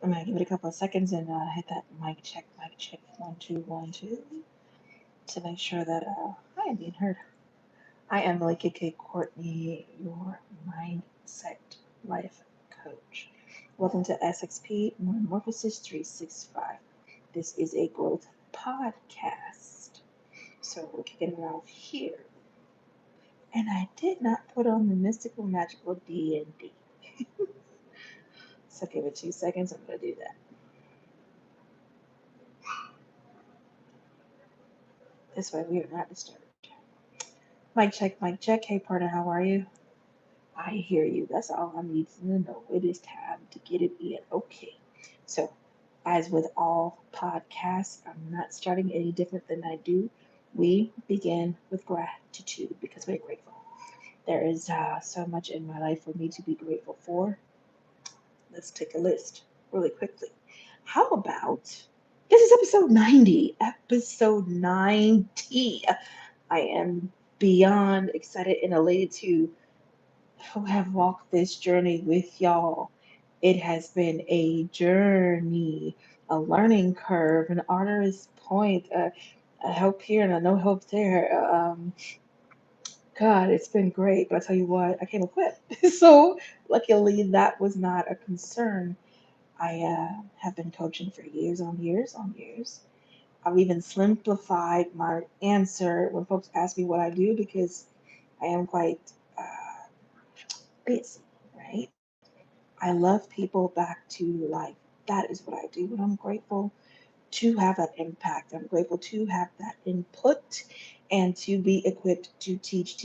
I'm gonna give it a couple of seconds and hit that mic check, 1 2 1 2, to make sure that I am being heard. I am Malika K. Courtney, your mindset life coach. Welcome to SXP Metamorphosis 365. This is a growth podcast. So we're kicking it off here. And I did not put on the mystical magical D&D. So give it 2 seconds, I'm gonna do that. This way we are not disturbed. Mic check, mic check. Hey partner, how are you? I hear you. That's all I need to know. It is time to get it in. Okay. So, as with all podcasts, I'm not starting any different than I do. We begin with gratitude because we're grateful. There is so much in my life for me to be grateful for. Let's take a list really quickly. How about this is episode 90? Episode 90. I am beyond excited and elated to who have walked this journey with y'all. It has been a journey, a learning curve, an arduous point, a help here and a no help there. God, it's been great, but I tell you what, I came equipped. So luckily, that was not a concern. I have been coaching for years on years on years. I've even simplified my answer when folks ask me what I do because I am quite uh, busy, right? I love people back to life. That is what I do. And I'm grateful to have that impact. I'm grateful to have that input and to be equipped to teach.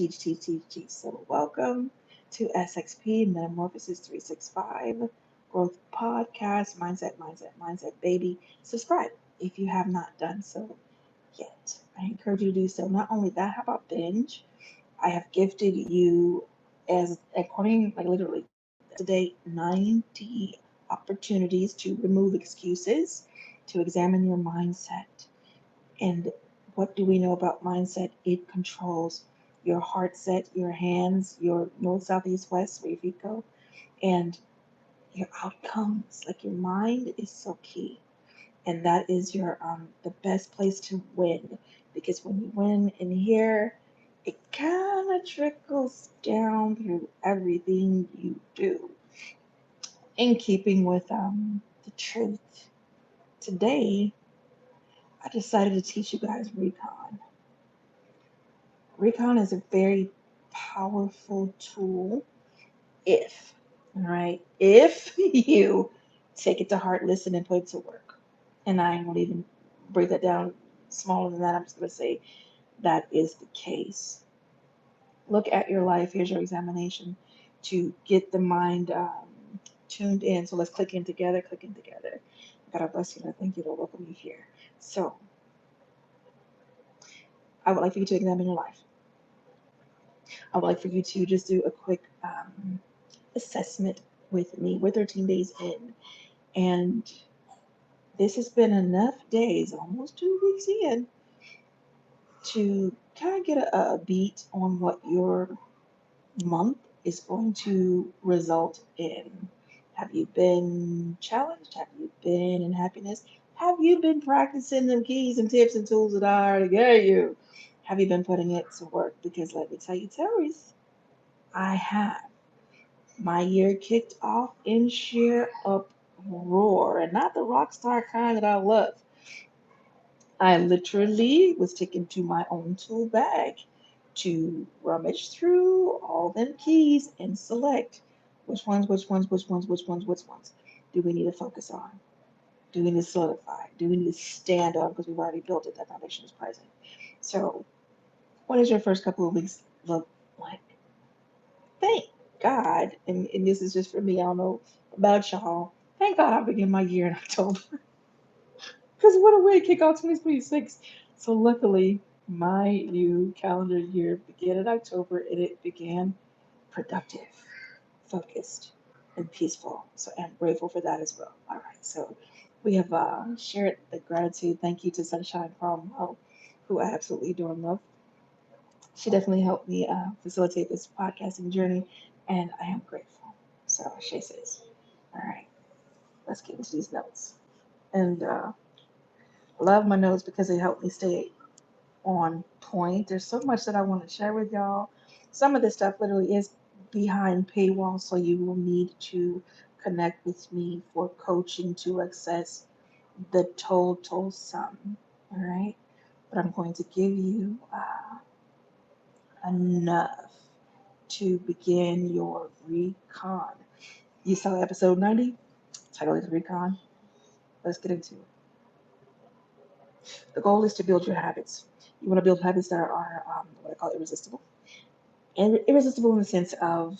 So, welcome to SXP Metamorphosis 365 Growth Podcast, Mindset, baby. Subscribe if you have not done so yet. I encourage you to do so. Not only that, how about binge? I have gifted you as according like literally today 90 opportunities to remove excuses, to examine your mindset. And what do we know about mindset? It controls your heart set, your hands, your north, south, east, west, where your feet go, and your outcomes. Like your mind is so key. And that is your the best place to win because when you win in here, it kind of trickles down through everything you do. In keeping with the truth, today I decided to teach you guys recon. Recon is a very powerful tool if, all right, if you take it to heart, listen, and put it to work. And I won't even break that down smaller than that. I'm just going to say that is the case. Look at your life. Here's your examination to get the mind tuned in. So let's click in together, click in together. God bless you and I thank you to welcome you here. So I would like for you to examine your life. I would like for you to just do a quick assessment with me. We're 13 days in, and this has been enough days, almost 2 weeks in, to kind of get a beat on what your month is going to result in. Have you been challenged? Have you been in happiness? Have you been practicing them keys and tips and tools that I already gave you? Have you been putting it to work? Because let me tell you, Terry's, I have. My year kicked off in sheer uproar, and not the rock star kind that I love. I literally was taken to my own tool bag to rummage through all them keys and select which ones do we need to focus on? Do we need to solidify? Do we need to stand on because we've already built it? That foundation is present. So, what does your first couple of weeks look like? Thank God, and this is just for me, I don't know about y'all. Thank God I begin my year in October. Because what a way to kick off 2026. So luckily, my new calendar year began in October and it began productive, focused, and peaceful. So I'm grateful for that as well. All right. So we have shared the gratitude. Thank you to Sunshine from who I absolutely adore and love. She definitely helped me facilitate this podcasting journey, and I am grateful. So she says, all right. let's get into these notes. And I love my notes because they help me stay on point. There's so much that I want to share with y'all. Some of this stuff literally is behind paywall, so you will need to connect with me for coaching to access the total sum. All right, but I'm going to give you enough to begin your recon. You saw episode 90. Title is Recon. Let's get into it. The goal is to build your habits. You want to build habits that are what I call irresistible. And irresistible in the sense of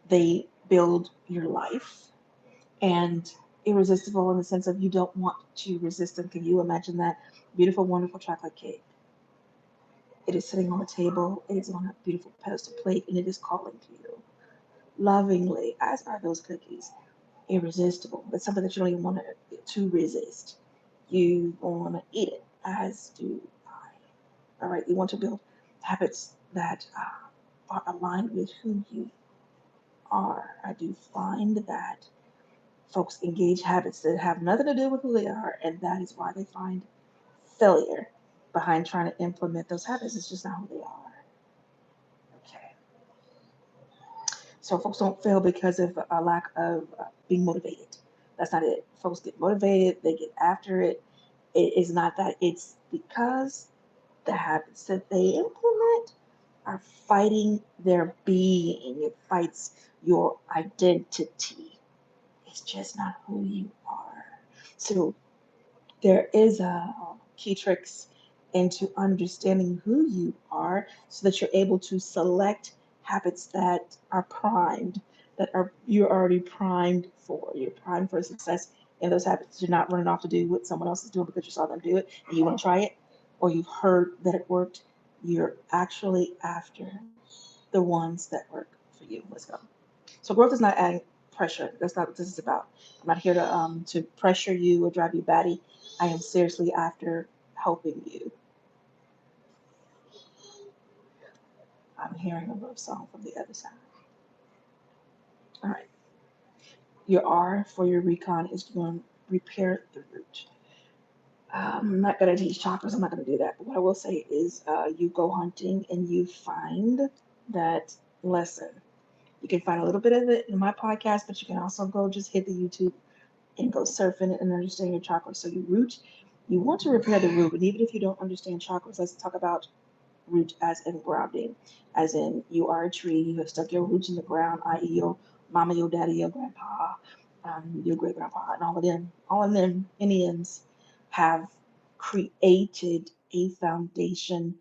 they build your life, and irresistible in the sense of you don't want to resist them. Can you imagine that beautiful, wonderful chocolate cake? It is sitting on the table, it is on a beautiful pedestal plate, and it is calling to you lovingly, as are those cookies. Irresistible. It's something that you don't even want to resist. You want to eat it, as do I. All right, you want to build habits that are aligned with who you are. I do find that folks engage habits that have nothing to do with who they are, and that is why they find failure behind trying to implement those habits. It's just not who they are. Okay. So folks don't fail because of a lack of being motivated. That's not it. Folks get motivated, they get after it. It is not that. It's because the habits that they implement are fighting their being. It fights your identity. It's just not who you are. So there is a key tricks into understanding who you are so that you're able to select habits that are primed, that are you're already primed for. You're primed for success in those habits. You're not running off to do what someone else is doing because you saw them do it and you want to try it, or you've heard that it worked. You're actually after the ones that work for you. Let's go. So growth is not adding pressure. That's not what this is about. I'm not here to pressure you or drive you batty. I am seriously after helping you. I'm hearing a love song from the other side. All right. Your R for your recon is going to repair the root. I'm not going to teach chakras. I'm not going to do that. But what I will say is you go hunting and you find that lesson. You can find a little bit of it in my podcast, but you can also go just hit the YouTube and go surfing and understand your chakras. So you root, you want to repair the root, and even if you don't understand chakras, let's talk about root as in grounding, as in you are a tree, you have stuck your roots in the ground, i.e. your mama, your daddy, your grandpa, your great grandpa, and all of them Indians have created a foundation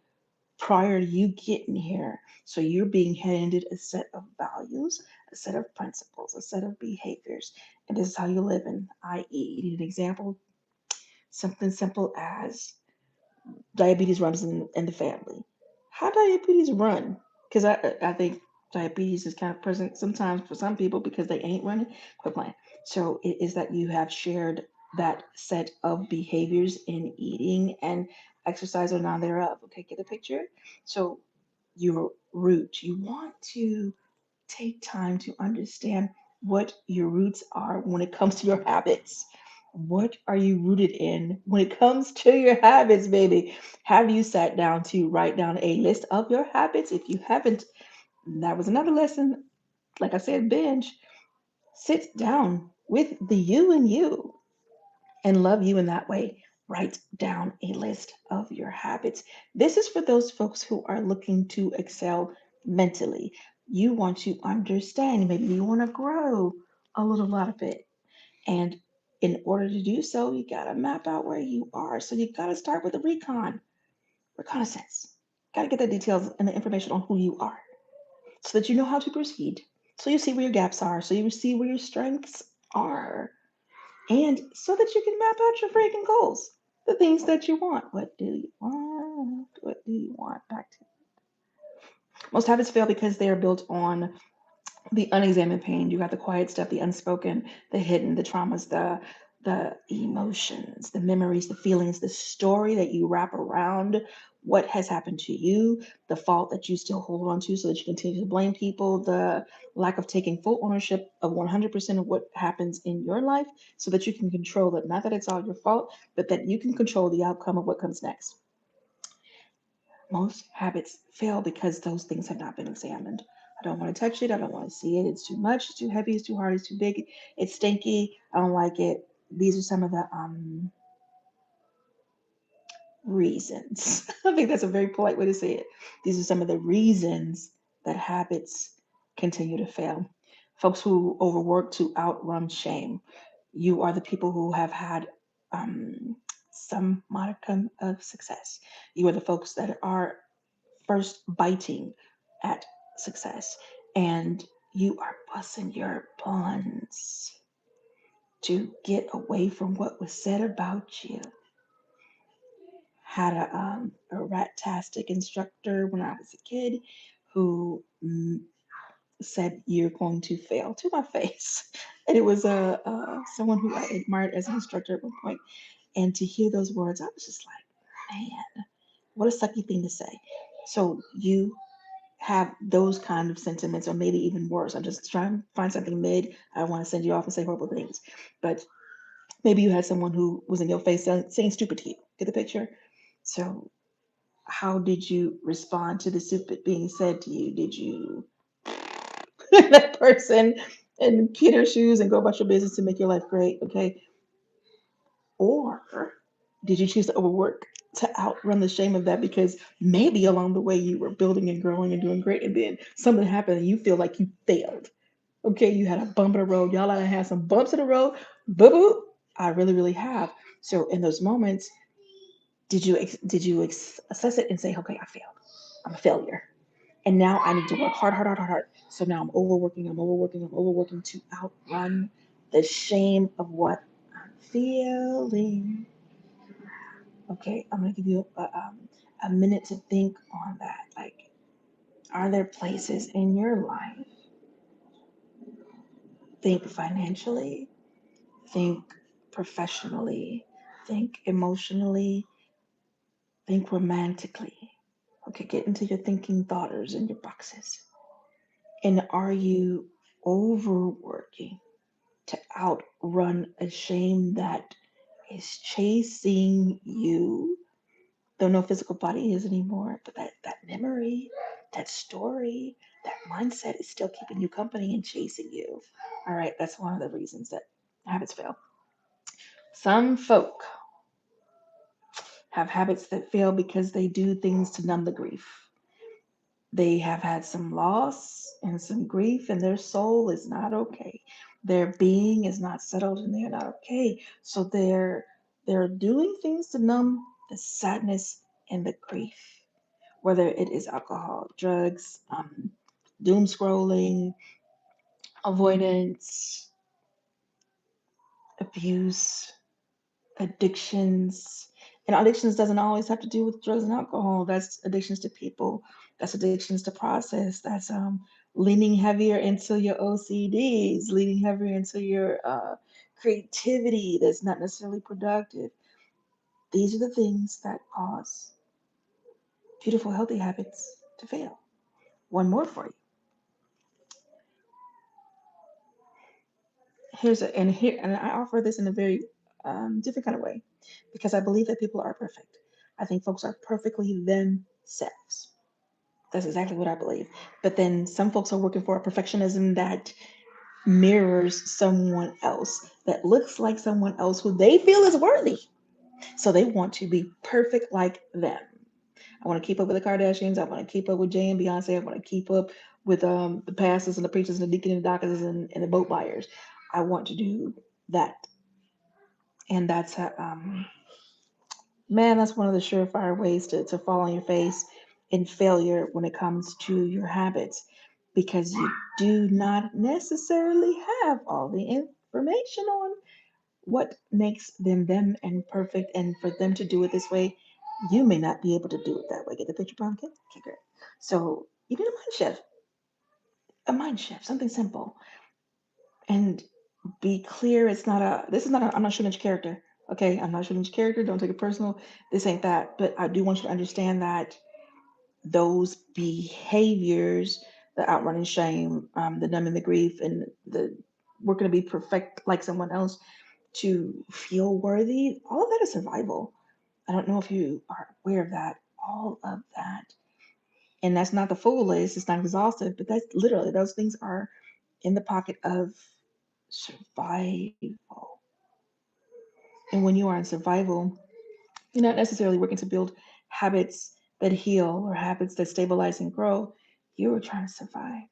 prior to you getting here. So you're being handed a set of values, a set of principles, a set of behaviors, and this is how you live in, i.e., you need an example, something simple as diabetes runs in the family. How diabetes run? Because I think diabetes is kind of present sometimes for some people because they ain't running. Quit playing. So it is that you have shared that set of behaviors in eating and exercise or none thereof. Okay, get the picture? So your root, you want to take time to understand what your roots are when it comes to your habits. What are you rooted in when it comes to your habits, baby? Have you sat down to write down a list of your habits? If you haven't, that was another lesson. Like I said, binge. Sit down with the you and you and love you in that way. Write down a list of your habits. This is for those folks who are looking to excel mentally. You want to understand, maybe you want to grow a little lot of it. And in order to do so, you got to map out where you are. So you got to start with a reconnaissance. Got to get the details and the information on who you are so that you know how to proceed. So you see where your gaps are. So you see where your strengths are and so that you can map out your freaking goals, the things that you want. What do you want? What do you want? Back to most habits fail because they are built on the unexamined pain. You got the quiet stuff, the unspoken, the hidden, the traumas, the emotions, the memories, the feelings, the story that you wrap around what has happened to you, the fault that you still hold on to so that you continue to blame people, the lack of taking full ownership of 100% of what happens in your life so that you can control it. Not that it's all your fault, but that you can control the outcome of what comes next. Most habits fail because those things have not been examined. I don't want to touch it. I don't want to see it. It's too much. It's too heavy. It's too hard. It's too big. It's stinky. I don't like it. These are some of the reasons. I think that's a very polite way to say it. These are some of the reasons that habits continue to fail. Folks who overwork to outrun shame. You are the people who have had um, some modicum of success. You are the folks that are first biting at success, and you are busting your buns to get away from what was said about you. Had a rat-tastic instructor when I was a kid who said you're going to fail to my face, and it was someone who I admired as an instructor at one point. And to hear those words, I was just like, man, what a sucky thing to say. So you have those kind of sentiments, or maybe even worse. I'm just trying to find something mid. I don't want to send you off and say horrible things, but maybe you had someone who was in your face saying stupid to you. Get the picture? So how did you respond to the stupid being said to you? Did you that person in Peter's shoes and go about your business to make your life great? Okay. Or did you choose to overwork to outrun the shame of that because maybe along the way you were building and growing and doing great and then something happened and you feel like you failed? Okay, you had a bump in the road. Y'all had to have some bumps in the road. Boo boo. I really, really have. So in those moments, did you assess it and say, okay, I failed. I'm a failure. And now I need to work hard, hard, hard, hard, hard. So now I'm overworking, I'm overworking, I'm overworking to outrun the shame of what I'm feeling. Okay, I'm gonna give you a minute to think on that. Like, are there places in your life? Think financially, think professionally, think emotionally, think romantically. Okay, get into your thinking thoughters and your boxes. And are you overworking to outrun a shame that is chasing you? Though no physical body is anymore, but that memory, that story, that mindset is still keeping you company and chasing you. All right, that's one of the reasons that habits fail. Some folk have habits that fail because they do things to numb the grief. They have had some loss and some grief, and their soul is not okay. Their being is not settled, and they're not okay. So they're doing things to numb the sadness and the grief, whether it is alcohol, drugs, doom scrolling, avoidance, abuse, addictions. And addictions doesn't always have to do with drugs and alcohol. That's addictions to people. That's addictions to process. That's leaning heavier into your OCDs, leaning heavier into your creativity that's not necessarily productive. These are the things that cause beautiful, healthy habits to fail. One more for you. And I offer this in a very different kind of way because I believe that people are perfect. I think folks are perfectly themselves. That's exactly what I believe. But then some folks are working for a perfectionism that mirrors someone else, that looks like someone else who they feel is worthy. So they want to be perfect like them. I want to keep up with the Kardashians. I want to keep up with Jay and Beyonce. I want to keep up with the pastors and the preachers and the deacons and the doctors and the boat buyers. I want to do that. And that's man, that's one of the surefire ways to fall on your face in failure when it comes to your habits because you do not necessarily have all the information on what makes them and perfect. And for them to do it this way, you may not be able to do it that way. Get the picture, pumpkin? Okay, great. So you need a mind shift, something simple. And be clear, this is not I'm not shooting at your character. Okay, I'm not shooting your character. Don't take it personal. This ain't that. But I do want you to understand that those behaviors, the outrunning shame, the numbing the grief, and the we're going to be perfect like someone else to feel worthy, all of that is survival. I don't know if you are aware of that. All of that. And that's not the full list, it's not exhaustive, but that's literally, those things are in the pocket of survival. And when you are in survival, you're not necessarily working to build habits that heal or habits that stabilize and grow. You are trying to survive.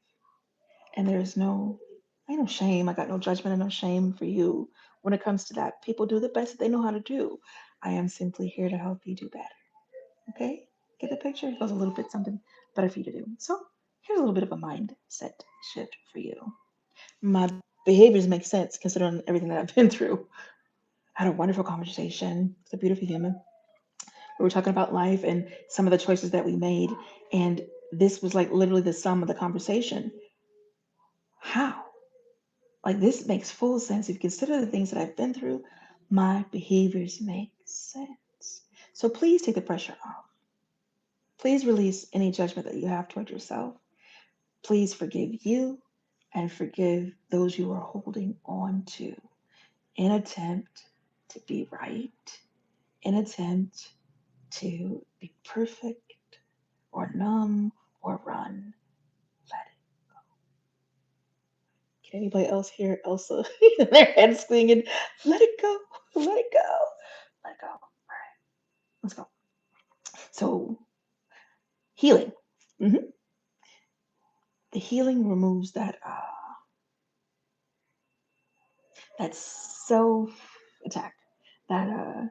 And there's no, ain't no shame. I got no judgment and no shame for you when it comes to that. People do the best that they know how to do. I am simply here to help you do better. Okay? Get the picture? It goes a little bit something better for you to do. So here's a little bit of a mindset shift for you. My behaviors make sense considering everything that I've been through. I had a wonderful conversation with a beautiful human. We were talking about life and some of the choices that we made. And this was like literally the sum of the conversation. How? Like this makes full sense. If you consider the things that I've been through, my behaviors make sense. So please take the pressure off. Please release any judgment that you have toward yourself. Please forgive you and forgive those you are holding on to in attempt to be right, in attempt to be perfect or numb or run. Let it. Can anybody else hear Elsa? Their heads swinging. Let it go. Let it go. Let it go. All right, let's go. So healing. hmm The healing removes that self attack. That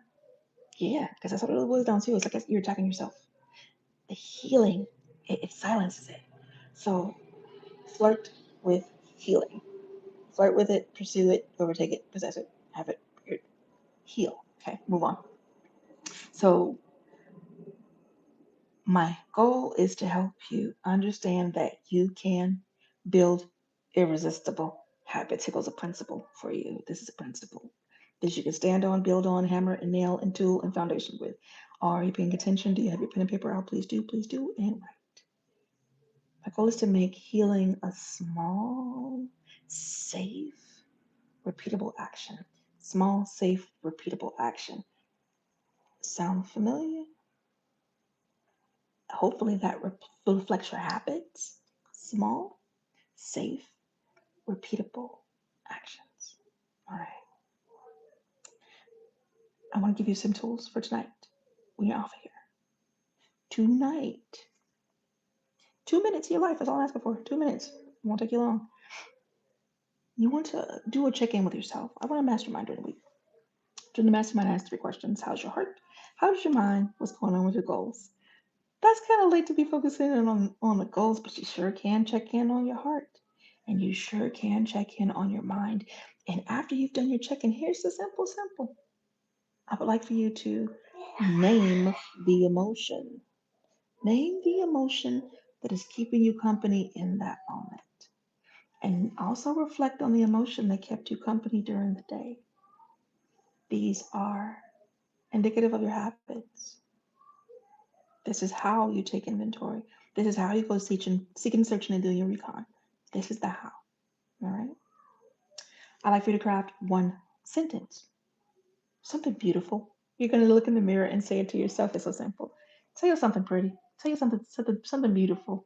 yeah, because that's what it boils down to. It's like you're attacking yourself. The healing, it silences it. So flirt with healing. Flirt with it, pursue it, overtake it, possess it, have it, heal. Okay, move on. So my goal is to help you understand that you can build irresistible habits. It goes a principle for you. This is a principle that you can stand on, build on, hammer and nail and tool and foundation with. Are you paying attention? Do you have your pen and paper out? Please do, and write. My goal is to make healing a small, safe, repeatable action. Small, safe, repeatable action. Sound familiar? Hopefully that reflects your habits. Small, safe, repeatable actions. All right. I want to give you some tools for tonight when you're off of here. Tonight, 2 minutes of your life is all I'm asking for. 2 minutes. It won't take you long. You want to do a check in with yourself. I want to mastermind during the week. During the mastermind, I ask 3 questions. How's your heart? How's your mind? What's going on with your goals? That's kind of late to be focusing on the goals, but you sure can check in on your heart. And you sure can check in on your mind. And after you've done your check in, here's the simple. I would like for you to name the emotion. Name the emotion that is keeping you company in that moment. And also reflect on the emotion that kept you company during the day. These are indicative of your habits. This is how you take inventory. This is how you go seeking, searching, and doing your recon. This is the how. All right. I like for you to craft one sentence, something beautiful. You're going to look in the mirror and say it to yourself. It's so simple. Tell you something pretty. Tell you something beautiful.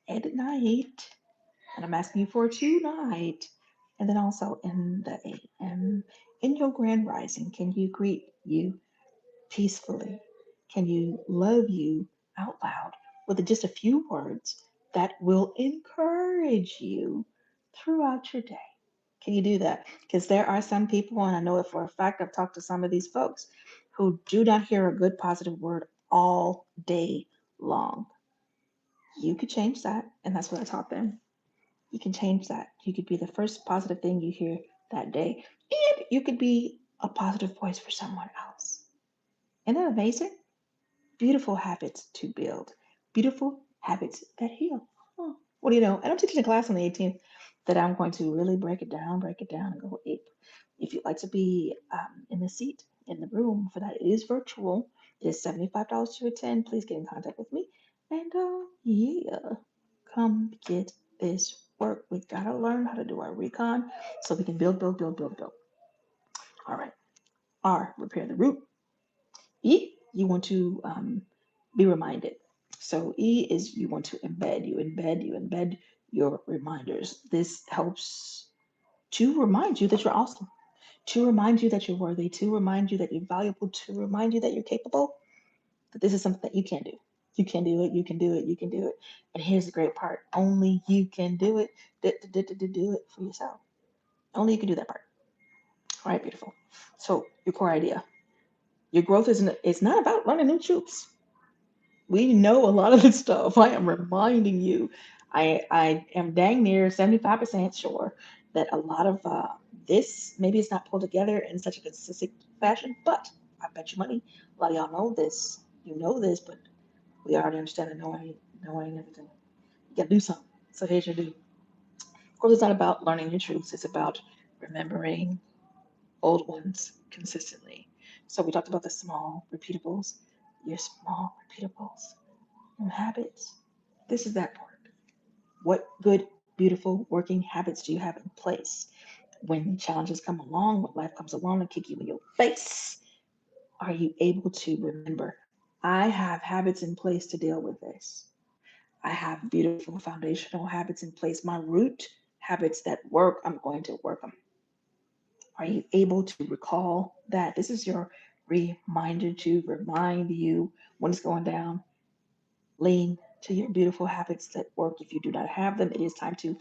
At night, and I'm asking you for tonight. And then also in the AM, in your grand rising, can you greet you peacefully? Can you love you out loud with just a few words that will encourage you throughout your day? Can you do that? Because there are some people, and I know it for a fact, I've talked to some of these folks who do not hear a good positive word all day long. You could change that, and that's what I taught them. You can change that. You could be the first positive thing you hear that day, and you could be a positive voice for someone else. Isn't that amazing? Beautiful habits to build, beautiful habits that heal. Oh, what do you know? And I'm teaching a class on the 18th that I'm going to really break it down, and go ape. If you'd like to be in the seat, in the room for that. It is virtual. It is $75 to attend. Please get in contact with me. And yeah, come get this work. We gotta learn how to do our recon so we can build, build, build, build, build. All right. R, repair the root. E, you want to be reminded. So E is you want to embed, you embed your reminders. This helps to remind you that you're awesome, to remind you that you're worthy, to remind you that you're valuable, to remind you that you're capable, that this is something that you can do. You can do it, you can do it, you can do it. And here's the great part. Only you can do it. Do it for yourself. Only you can do that part. All right, beautiful. So your core idea. Your growth isn't it's not about learning new truths. We know a lot of this stuff. I am reminding you. I am dang near 75% sure that a lot of this maybe it's not pulled together in such a consistent fashion, but I bet you money a lot of y'all know this. You know this, but we already understand that knowing everything. You gotta do something. So here's your do. Of course, it's not about learning new truths. It's about remembering old ones consistently. So we talked about the small repeatables. Your small repeatables. Habits. This is that part. What good, beautiful working habits do you have in place? When challenges come along, when life comes along and kick you in your face, are you able to remember? I have habits in place to deal with this. I have beautiful foundational habits in place. My root habits that work, I'm going to work them. Are you able to recall that? This is your reminder to remind you when it's going down. Lean to your beautiful habits that work. If you do not have them, it is time to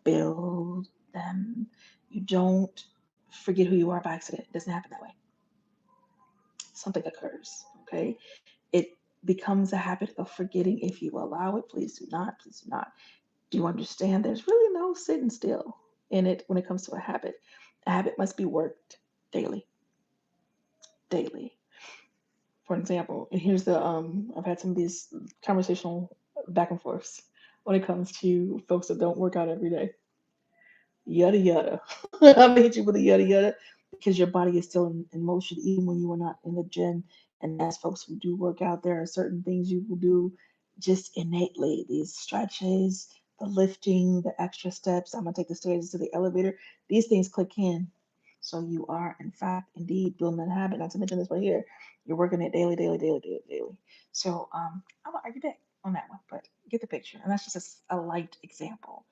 build them. You don't forget who you are by accident. It doesn't happen that way. Something occurs, okay? It becomes a habit of forgetting if you allow it. Please do not. Please do not. Do you understand? There's really no sitting still in it when it comes to a habit. A habit must be worked daily. Daily. For example, and here's the I've had some of these conversational back and forths when it comes to folks that don't work out every day. Yada yada. I'm gonna hit you with a yada yada because your body is still in motion even when you are not in the gym. And as folks who do work out, there are certain things you will do just innately. These stretches, the lifting, the extra steps. I'm gonna take the stairs to the elevator. These things click in. So you are, in fact, indeed building that habit. Not to mention this right here. You're working it daily, daily, daily, daily, daily. So I'm gonna argue back on that one, but get the picture. And that's just a light example.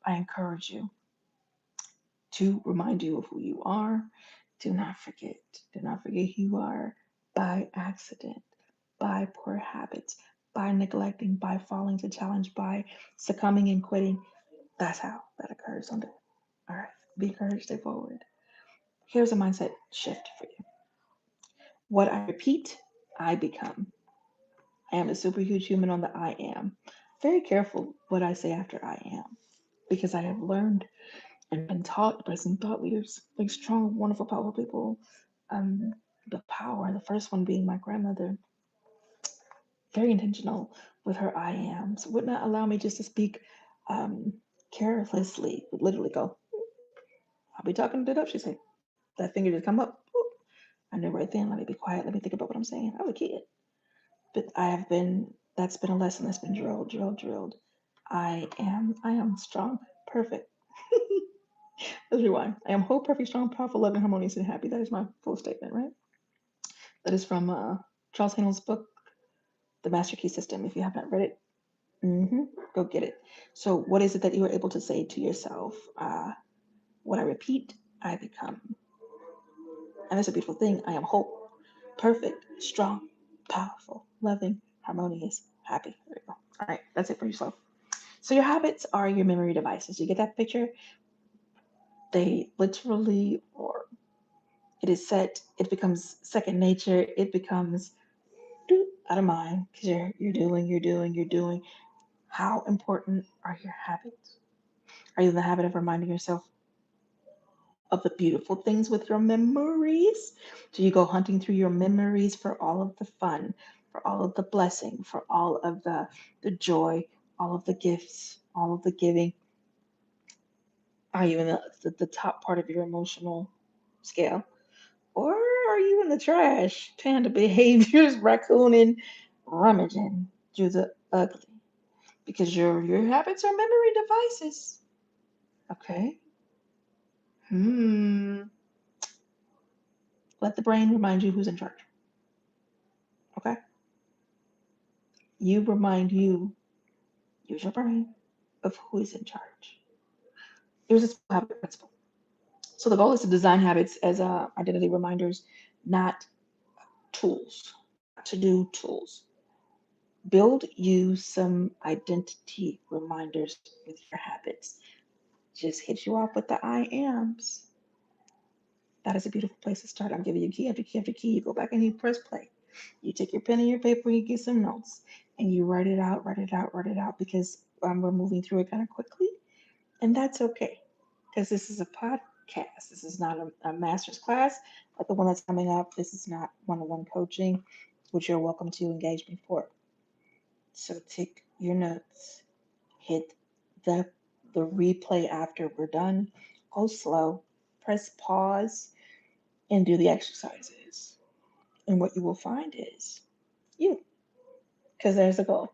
I encourage you to remind you of who you are. Do not forget. Do not forget who you are by accident, by poor habits, by neglecting, by falling to challenge, by succumbing and quitting. That's how that occurs. Don't do it. All right. Be encouraged. Stay forward. Here's a mindset shift for you. What I repeat, I become. I am a super huge human on the I am. Very careful what I say after I am because I have learned and been taught by some thought leaders, like strong, wonderful, powerful people. Um, the power, the first one being my grandmother, very intentional with her I ams, would not allow me just to speak um, carelessly, would literally go, I'll be talking it up, she said. That finger just come up. Boop. I knew right then, let me be quiet, let me think about what I'm saying. I was a kid. But that's been a lesson that's been drilled, drilled, drilled. I am strong, perfect. Let's rewind. I am whole, perfect, strong, powerful, loving, harmonious, and happy. That is my full statement, right? That is from Charles Haanel's book, The Master Key System. If you have not read it, hmm go get it. So, what is it that you are able to say to yourself? What I repeat, I become. And that's a beautiful thing. I am whole, perfect, strong, powerful, loving, harmonious, happy. There you go. All right, that's it for yourself. So, your habits are your memory devices. You get that picture? They literally, or it is set, it becomes second nature, it becomes out of mind because you're doing. How important are your habits? Are you in the habit of reminding yourself of the beautiful things with your memories? Do you go hunting through your memories for all of the fun, for all of the blessing, for all of the joy, all of the gifts, all of the giving? Are you in the top part of your emotional scale? Or are you in the trash? Panda behaviors, raccooning, rummaging through the ugly. Because your habits are memory devices. Okay. Hmm. Let the brain remind you who's in charge. Okay. You remind you, use your brain, of who is in charge. Irresistible habit principle. So the goal is to design habits as identity reminders, not tools, not to do tools. Build you some identity reminders with your habits. Just hit you off with the I ams. That is a beautiful place to start. I'm giving you key after key after key. You go back and you press play. You take your pen and your paper, you get some notes, and you write it out, write it out, write it out because we're moving through it kind of quickly. And that's okay because this is a podcast. This is not a master's class like the one that's coming up. This is not one on one coaching, which you're welcome to engage me for. So take your notes, hit the replay after we're done, go slow, press pause, and do the exercises. And what you will find is you, because there's a goal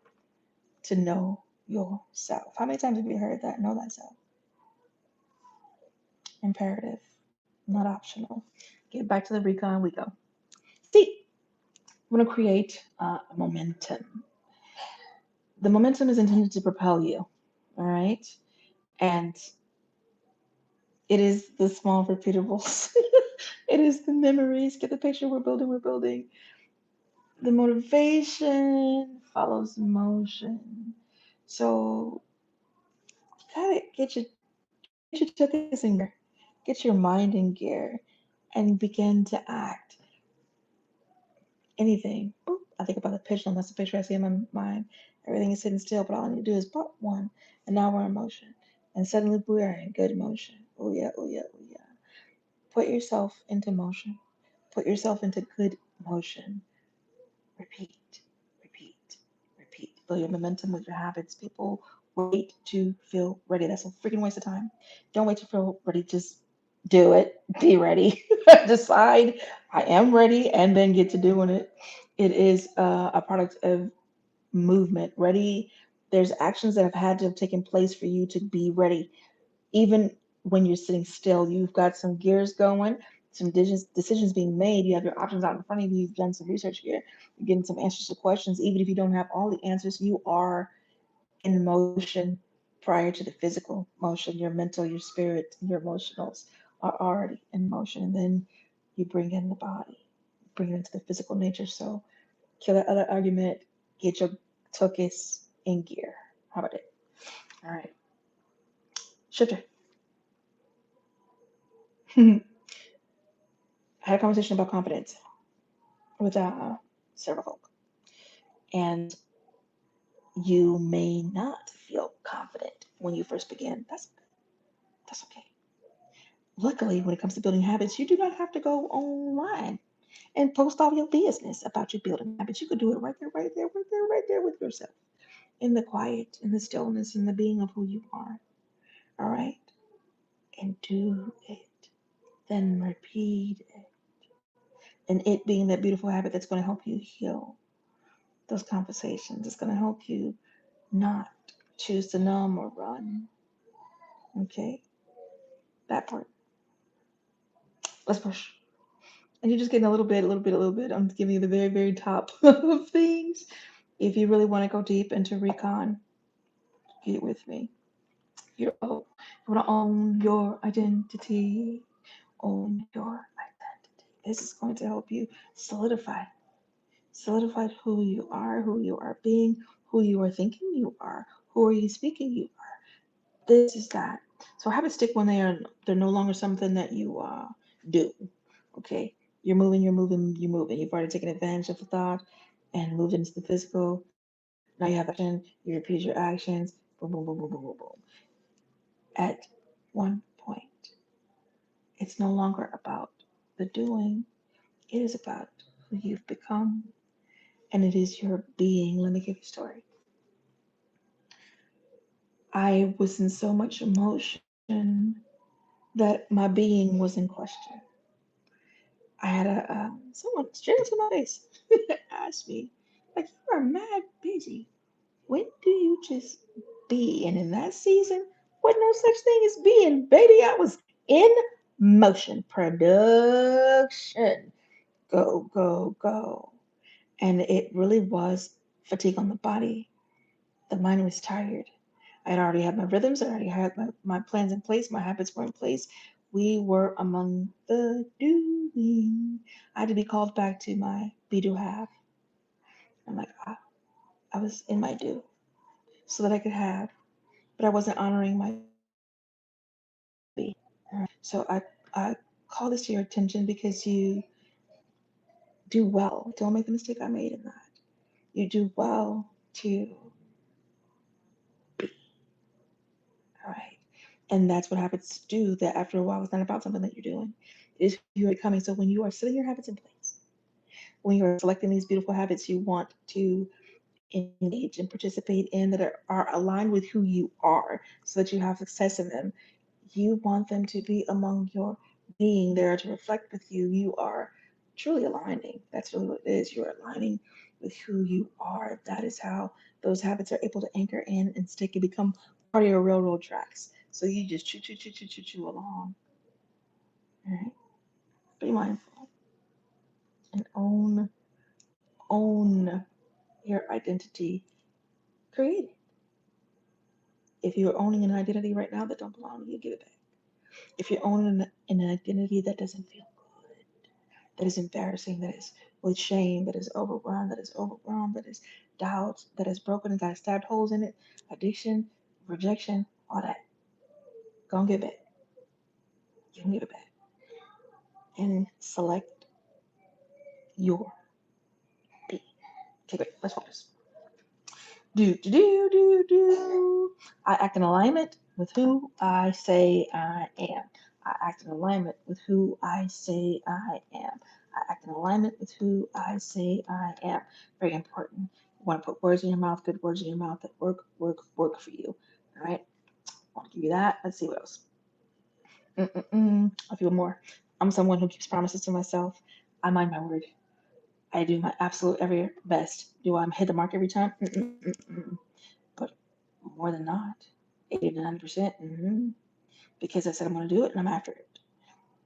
to know yourself. How many times have you heard that? Know thyself. Imperative, not optional. Get back to the recon, we go. See, I'm going to create momentum. The momentum is intended to propel you, all right? And it is the small repeatables. It is the memories. Get the picture. We're building. We're building. The motivation follows motion. So you gotta get your tuchus in gear, get your mind in gear, and begin to act. Anything. Boop. I think about the picture. That's the picture I see in my mind. Everything is sitting still, but all I need to do is pop one, and now we're in motion. And suddenly we are in good motion. Oh yeah, oh yeah, oh yeah. Put yourself into motion. Put yourself into good motion. Repeat, repeat, repeat. Build your momentum with your habits. People wait to feel ready. That's a freaking waste of time. Don't wait to feel ready. Just do it. Be ready. Decide I am ready and then get to doing it. It is a product of movement. Ready. There's actions that have had to have taken place for you to be ready even when you're sitting still, you've got some gears going, some decisions being made. You have your options out in front of you. You've done some research here. You're getting some answers to questions. Even if you don't have all the answers, you are in motion prior to the physical motion. Your mental, your spirit, your emotionals are already in motion. And then you bring in the body, bring it into the physical nature. So kill that other argument, get your tuchus in gear. How about it? All right. Shifter. I had a conversation about confidence with several folk, and you may not feel confident when you first begin. That's okay. Luckily, when it comes to building habits, you do not have to go online and post all your business about you building habits. You could do it right there, right there, right there, right there with yourself, in the quiet, in the stillness, in the being of who you are. All right, and do it. Then repeat it, and it being that beautiful habit that's going to help you heal those conversations. It's going to help you not choose to numb or run. Okay, that part. Let's push. And you're just getting a little bit, a little bit, a little bit. I'm giving you the very, very top of things. If you really want to go deep into recon, get with me. You want to own your identity. Own your identity. This is going to help you solidify who you are being, who you are thinking you are, who are you speaking you are. This is that. So habits stick when they're no longer something that you do. Okay, you're moving, you're moving. You've already taken advantage of the thought and moved into the physical. Now you have action. You repeat your actions. Boom, boom, boom, boom, boom, boom, boom. At one point, it's no longer about the doing. It is about who you've become, and it is your being. Let me give you a story. I was in so much emotion that my being was in question. I had someone straight into my face asked me, like, you are mad busy. When do you just be? And in that season, wasn't no such thing as being, baby. I was in motion, production, go, go, go. And it really was fatigue on the body. The mind was tired. I had already had my rhythms, I already had my plans in place, my habits were in place. We were among the doing. I had to be called back to my be do have. I'm like, I was in my do so that I could have, but I wasn't honoring my be. So I call this to your attention because you do well. Don't make the mistake I made in that. You do well to be, all right? And that's what habits do, that after a while, it's not about something that you're doing. It is who you're becoming. So when you are setting your habits in place, when you're selecting these beautiful habits you want to engage and participate in that are aligned with who you are so that you have success in them, you want them to be among your being there to reflect with you. You are truly aligning. That's really what it is. You're aligning with who you are. That is how those habits are able to anchor in and stick and become part of your railroad tracks. So you just chew, chew, chew, chew, chew, chew along. All right. Be mindful and own your identity. Create it. If you're owning an identity right now that don't belong to you, give it back. If you're owning an identity that doesn't feel good, that is embarrassing, that is with shame, that is overrun, that is overwhelmed, that is doubt, that is broken and got stabbed holes in it, addiction, rejection, all that, go and give it back. You can give it back. And select your B. Okay, great. Let's focus. Do. I act in alignment with who I say I am. I act in alignment with who I say I am. I act in alignment with who I say I am. Very important. You want to put words in your mouth, good words in your mouth that work for you. All right. I want to give you that. Let's see what else. A few more. I'm someone who keeps promises to myself. I mind my word. I do my absolute every best. Do I hit the mark every time? But more than not, 80 to 90%, because I said I'm going to do it and I'm after it.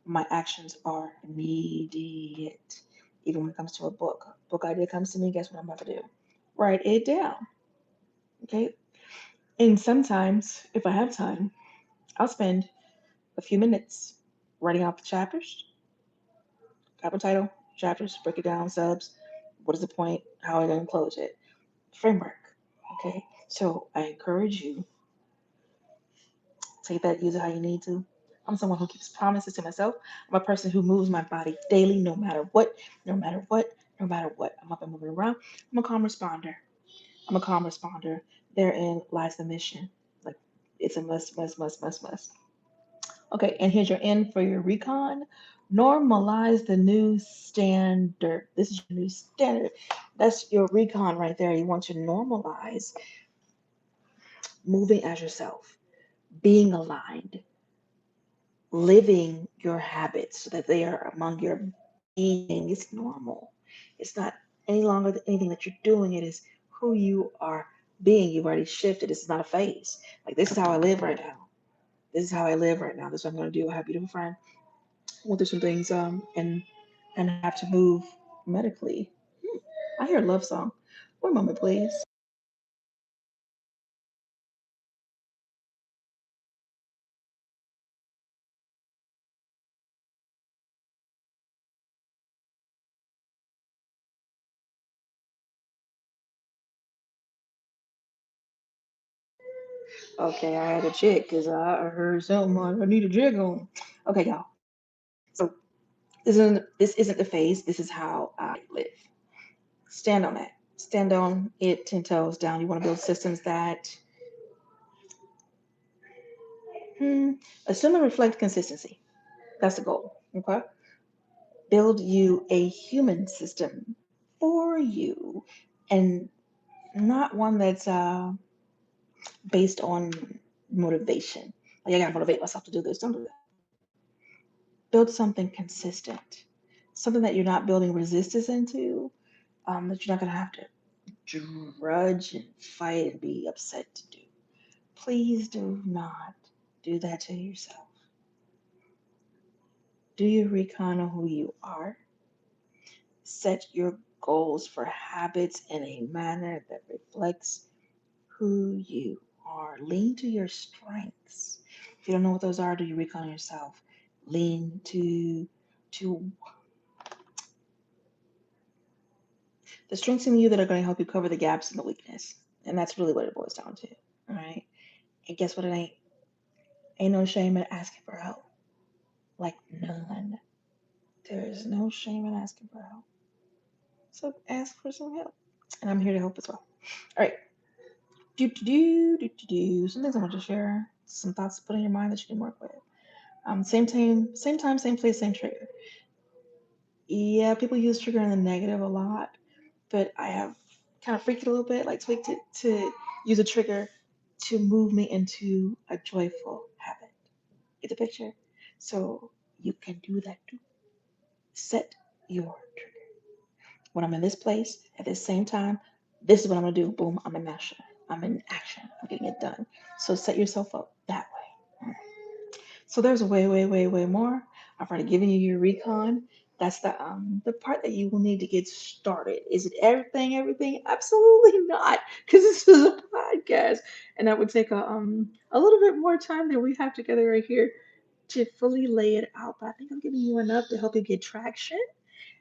My actions are immediate. Even when it comes to a book idea comes to me, guess what I'm about to do? Write it down. Okay. And sometimes, if I have time, I'll spend a few minutes writing out the chapters, title, chapters, break it down, subs. What is the point? How am I going to close it? Framework. Okay. So I encourage you, take that, use it how you need to. I'm someone who keeps promises to myself. I'm a person who moves my body daily, no matter what, no matter what, no matter what. I'm up and moving around. I'm a calm responder. I'm a calm responder. Therein lies the mission. Like, it's a must, must, must, must, must. Okay, and here's your end for your recon. Normalize the new standard. This is your new standard. That's your recon right there. You want to normalize moving as yourself, being aligned, living your habits so that they are among your being. It's normal. It's not any longer anything that you're doing. It is who you are being. You've already shifted. This is not a phase. Like, this is how I live right now. This is how I live right now. This is what I'm going to do. I have a beautiful friend. Went through some things and have to move medically. I hear a love song. One moment, please. Okay, I had to check because I heard something. I need a jig on. Okay, y'all. So this isn't the phase. This is how I live. Stand on that. Stand on it 10 toes down. You want to build systems that assume and reflect consistency. That's the goal. Okay. Build you a human system for you, and not one that's based on motivation. Like, I gotta motivate myself to do this. Don't do that. Build something consistent. something that you're not building resistance into, that you're not going to have to drudge and fight and be upset to do. Please do not do that to yourself. Do your recon on who you are. Set your goals for habits in a manner that reflects who you are. Lean to your strengths. If you don't know what those are, do your recon on yourself. Lean to the strengths in you that are going to help you cover the gaps and the weakness. And that's really what it boils down to. All right. And guess what? It ain't no shame in asking for help. Like none. There is no shame in asking for help. So ask for some help. And I'm here to help as well. All right. Some things I want to share. Some thoughts to put in your mind that you can work with. Same time, same place, same trigger. Yeah, people use trigger in the negative a lot, but I have kind of freaked it a little bit, like tweaked it to use a trigger to move me into a joyful habit. Get the picture? So you can do that too. Set your trigger. When I'm in this place at the same time, this is what I'm gonna do. Boom, I'm in action. I'm in action. I'm getting it done. So set yourself up that way. So there's way, way, way, way more. I've already given you your recon. That's the part that you will need to get started. Is it everything? Everything? Absolutely not, because this is a podcast, and that would take a little bit more time than we have together right here to fully lay it out. But I think I'm giving you enough to help you get traction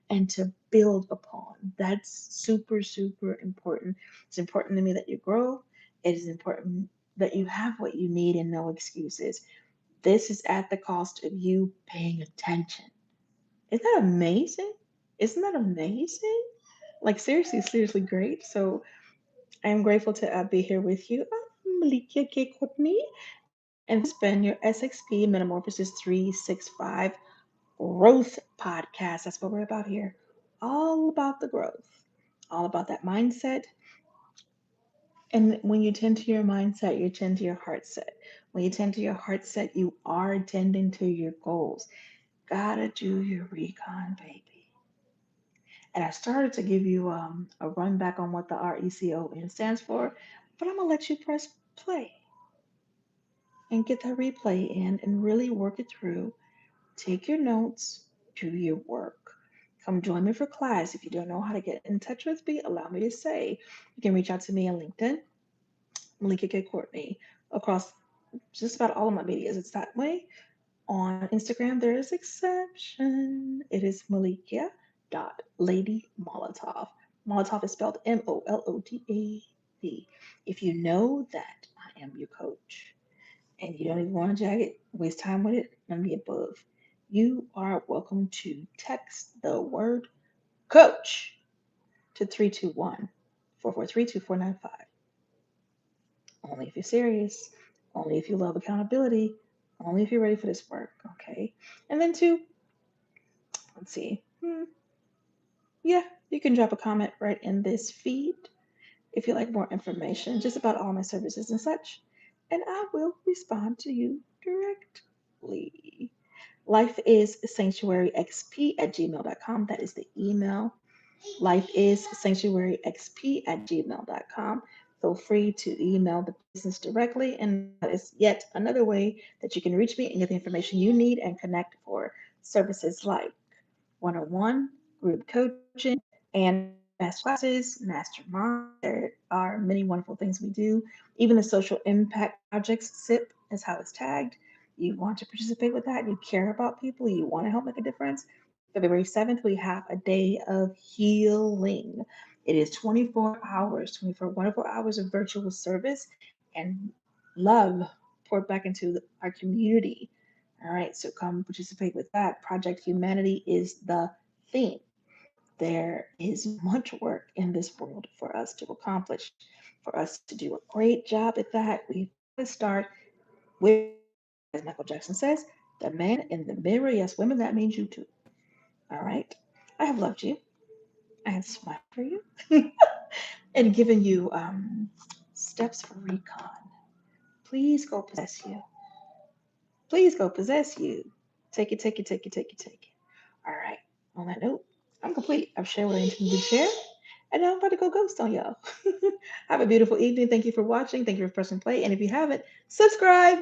and to build upon. That's super, super important. It's important to me that you grow. It is important that you have what you need and no excuses. This is at the cost of you paying attention. Isn't that amazing? Isn't that amazing? Like, seriously, seriously great. So, I am grateful to be here with you. I'm Malikia K. Courtney, and this has been your SXP Metamorphosis 365 Growth Podcast. That's what we're about here. All about the growth, all about that mindset. And when you tend to your mindset, you tend to your heart set. When you tend to your heart set, you are tending to your goals. Gotta do your recon, baby. And I started to give you a run back on what the RECON stands for, but I'm gonna let you press play and get that replay in and really work it through. Take your notes, do your work. Come join me for class. If you don't know how to get in touch with me, allow me to say you can reach out to me on LinkedIn, Malika K. Courtney, across just about all of my medias. It's that way. On Instagram, there is exception. It is Malikia dot Lady Molotov. Molotov is spelled Molotov. If you know that I am your coach and you don't even want a jacket, waste time with it, none of the above, you are welcome to text the word coach to 321 443 2495. Only if you're serious, only if you love accountability, only if you're ready for this work, okay? And then two, let's see. Yeah, you can drop a comment right in this feed if you like more information just about all my services and such, and I will respond to you directly. Life is sanctuaryxp at gmail.com. That is the email. Life is sanctuaryxp at gmail.com. Feel free to email the business directly, and that is yet another way that you can reach me and get the information you need and connect for services like one-on-one, group coaching, and master classes, mastermind. There are many wonderful things we do. Even the social impact projects, SIP is how it's tagged. You want to participate with that, you care about people, you want to help make a difference. February 7th, we have a day of healing. It is 24 hours, 24 wonderful hours of virtual service and love poured back into our community. All right, so come participate with that. Project Humanity is the theme. There is much work in this world for us to accomplish, for us to do a great job at that. We've got to start with, as Michael Jackson says, the man in the mirror. Yes, women, that means you too. All right. I have loved you. I have smiled for you and given you steps for recon. Please go possess you. Please go possess you. Take it, take it, take it, take it, take it. All right. On that note, I'm complete. I've shared what I intended to share. And now I'm about to go ghost on y'all. Have a beautiful evening. Thank you for watching. Thank you for pressing play. And if you haven't, subscribe.